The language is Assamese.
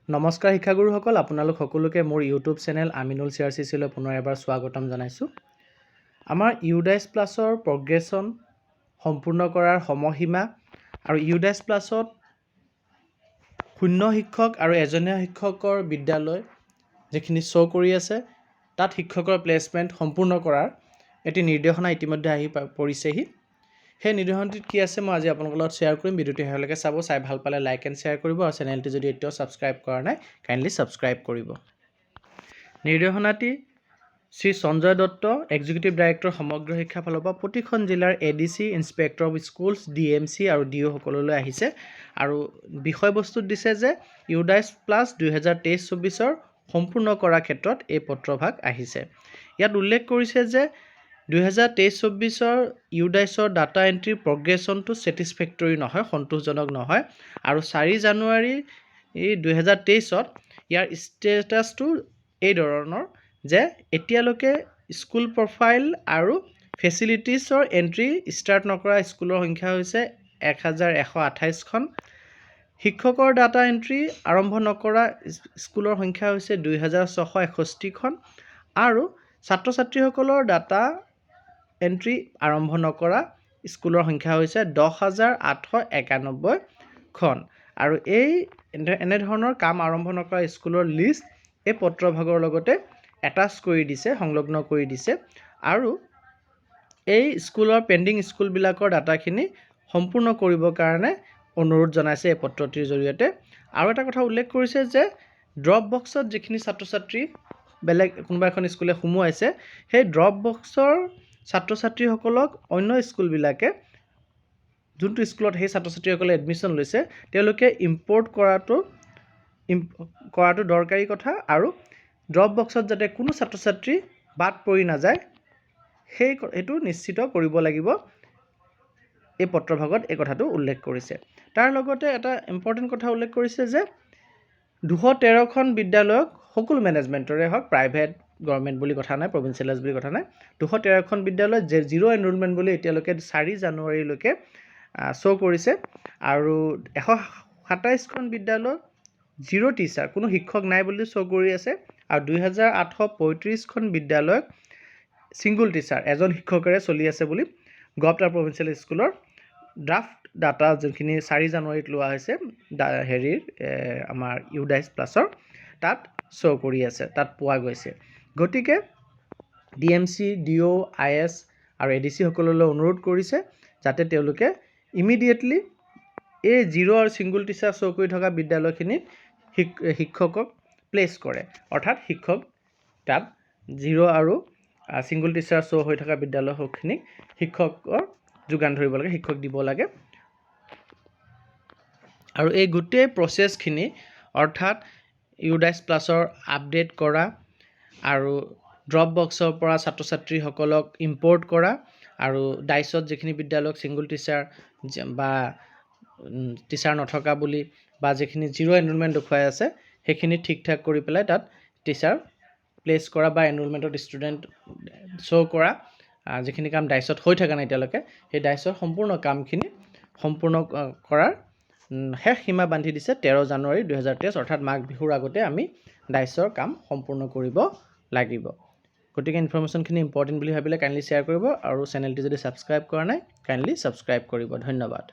নমস্কাৰ শিক্ষাগুৰুসকল, আপোনালোক সকলোকে মোৰ ইউটিউব চেনেল আমিনুল চিআৰচিচিলৈ পুনৰ এবাৰ স্বাগতম জনাইছোঁ। আমাৰ ইউডাইছ প্লাছৰ প্ৰগ্ৰেছন সম্পূৰ্ণ কৰাৰ সময়সীমা আৰু ইউডাইছ প্লাছত 0 শিক্ষক আৰু এজনীয়া শিক্ষকৰ বিদ্যালয় যিখিনি শ্ব' কৰি আছে, তাত শিক্ষকৰ প্লেচমেণ্ট সম্পূৰ্ণ কৰাৰ এটি নিৰ্দেশনা ইতিমধ্যে আহি পৰিছেহি। সেই নিৰ্দেশনাটিত কি আছে মই আজি আপোনালোকৰ লগত শ্বেয়াৰ কৰিম। ভিডিঅ'টো শেষলৈকে চাব, চাই ভাল পালে লাইক এণ্ড শ্বেয়াৰ কৰিব আৰু চেনেলটি যদি এতিয়াও ছাবস্ক্ৰাইব কৰা নাই কাইণ্ডলি ছাবস্ক্ৰাইব কৰিব। নিৰ্দেশনাটি শ্ৰী সঞ্জয় দত্ত, এক্সিকিউটিভ ডাইৰেক্টৰ সমগ্ৰ শিক্ষা ফালৰ পৰা প্ৰতিখন জিলাৰ ADC, inspector of schools, DMC আৰু DO সকললৈ আহিছে আৰু বিষয়বস্তুত দিছে যে ইউডাইছ প্লাছ 2023-24 সম্পূৰ্ণ কৰাৰ ক্ষেত্ৰত এই পত্ৰভাগ আহিছে। ইয়াত উল্লেখ কৰিছে যে 2023-24 ইউডাইছৰ ডাটা এণ্ট্ৰি প্ৰগ্ৰেছনটো ছেটিছফেক্টৰী নহয়, সন্তোষজনক নহয় আৰু 4 জানুৱাৰী 2023 ইয়াৰ ষ্টেটাছটো এই ধৰণৰ যে এতিয়ালৈকে স্কুল প্ৰফাইল আৰু ফেচিলিটিছৰ এণ্ট্ৰি ষ্টাৰ্ট নকৰা স্কুলৰ সংখ্যা হৈছে 1128খন। শিক্ষকৰ ডাটা এণ্ট্ৰি আৰম্ভ নকৰা স্কুলৰ সংখ্যা হৈছে 2661খন আৰু ছাত্ৰ ছাত্ৰীসকলৰ ডাটা এণ্ট্ৰি আৰম্ভ নকৰা স্কুলৰ সংখ্যা হৈছে 10,891খন। আৰু এনেধৰণৰ কাম আৰম্ভ নকৰা স্কুলৰ লিষ্ট এই পত্ৰভাগৰ লগতে এটাচ কৰি দিছে, সংলগ্ন কৰি দিছে আৰু এই স্কুলৰ পেণ্ডিং স্কুলবিলাকৰ ডাটাখিনি সম্পূৰ্ণ কৰিবৰ কাৰণে অনুৰোধ জনাইছে এই পত্ৰটিৰ জৰিয়তে। আৰু এটা কথা উল্লেখ কৰিছে যে ড্ৰপ বক্সত যিখিনি ছাত্ৰ ছাত্ৰী বেলেগ কোনোবা এখন স্কুলে সোমোৱাইছে, সেই ড্ৰপ বক্সৰ ছাত্ৰ ছাত্ৰীসকলক অন্য স্কুলবিলাকে যোনটো স্কুলত সেই ছাত্ৰ ছাত্ৰীসকলে এডমিশ্যন লৈছে তেওঁলোকে ইম্পৰ্ট কৰাটো দৰকাৰী কথা আৰু ড্ৰপ বক্সত যাতে কোনো ছাত্ৰ ছাত্ৰী বাদ পৰি নাযায় সেইটো নিশ্চিত কৰিব লাগিব। এই পত্ৰভাগত এই কথাটো উল্লেখ কৰিছে। তাৰ লগতে এটা ইম্পৰ্টেণ্ট কথা উল্লেখ কৰিছে যে 213খন বিদ্যালয়ক সকলো মেনেজমেণ্টৰে হওক, প্ৰাইভেট গভৰ্ণমেণ্ট বুলি কথা নাই, প্ৰভিঞ্চিয়েলাইজ বুলি কথা নাই, 213খন বিদ্যালয়ত জিৰ' এনৰোলমেণ্ট বুলি এতিয়ালৈকে 4 জানুৱাৰীলৈকে শ্ব' কৰিছে আৰু 127খন বিদ্যালয়ত জিৰ' টিচাৰ, কোনো শিক্ষক নাই বুলি শ্ব' কৰি আছে আৰু 2835খন বিদ্যালয়ত ছিংগুল টিচাৰ, এজন শিক্ষকেৰে চলি আছে বুলি গভৰ্ণমেণ্ট প্ৰভিঞ্চিয়েল স্কুলৰ ড্ৰাফ্ট ডাটা যোনখিনি 4 জানুৱাৰীত লোৱা হৈছে আমাৰ ইউডাইছ প্লাছৰ তাত শ্ব' কৰি আছে, তাত পোৱা গৈছে। গতিকে DMC, DO, IS আৰু ADC সকললৈ অনুৰোধ কৰিছে যাতে তেওঁলোকে ইমিডিয়েটলি এই জিৰ' আৰু ছিংগুল টিচাৰ শ্ব' কৰি থকা বিদ্যালয়খিনিত শিক্ষকক প্লেচ কৰে, অৰ্থাৎ শিক্ষক তাত জিৰ' আৰু ছিংগুল টিচাৰ শ্ব' হৈ থকা বিদ্যালয়খিনিক শিক্ষকৰ যোগান ধৰিব লাগে, শিক্ষক দিব লাগে। আৰু এই গোটেই প্ৰচেছখিনি অৰ্থাৎ ইউডাইছ প্লাছৰ আপডেট কৰা আৰু ড্ৰপ বক্সৰ পৰা ছাত্ৰ ছাত্ৰীসকলক ইম্পৰ্ট কৰা আৰু ডাইছত যিখিনি বিদ্যালয়ক ছিংগুল টিচাৰ বা টিচাৰ নথকা বুলি বা যিখিনি জিৰ' এনৰোলমেণ্ট দেখুৱাই আছে সেইখিনি ঠিক ঠাক কৰি পেলাই তাত টিচাৰ প্লেচ কৰা বা এনৰোলমেণ্টত ষ্টুডেণ্ট শ্ব' কৰা যিখিনি কাম ডাইছত হৈ থকা নাই এতিয়ালৈকে, সেই ডাইছৰ সম্পূৰ্ণ কামখিনি সম্পূৰ্ণ কৰাৰ শেষ সীমা বান্ধি দিছে 13 জানুৱাৰী 2023, অৰ্থাৎ মাঘ বিহুৰ আগতে আমি ডাইছৰ কাম সম্পূৰ্ণ কৰিব লাগিব। গতিকে ইনফৰ্মেশ্যনখিনি ইম্পৰ্টেণ্ট বুলি ভাবিলে কাইণ্ডলি শ্বেয়াৰ কৰিব আৰু চেনেলটি যদি ছাবস্ক্ৰাইব কৰা নাই কাইণ্ডলি ছাবস্ক্ৰাইব কৰিব। ধন্যবাদ।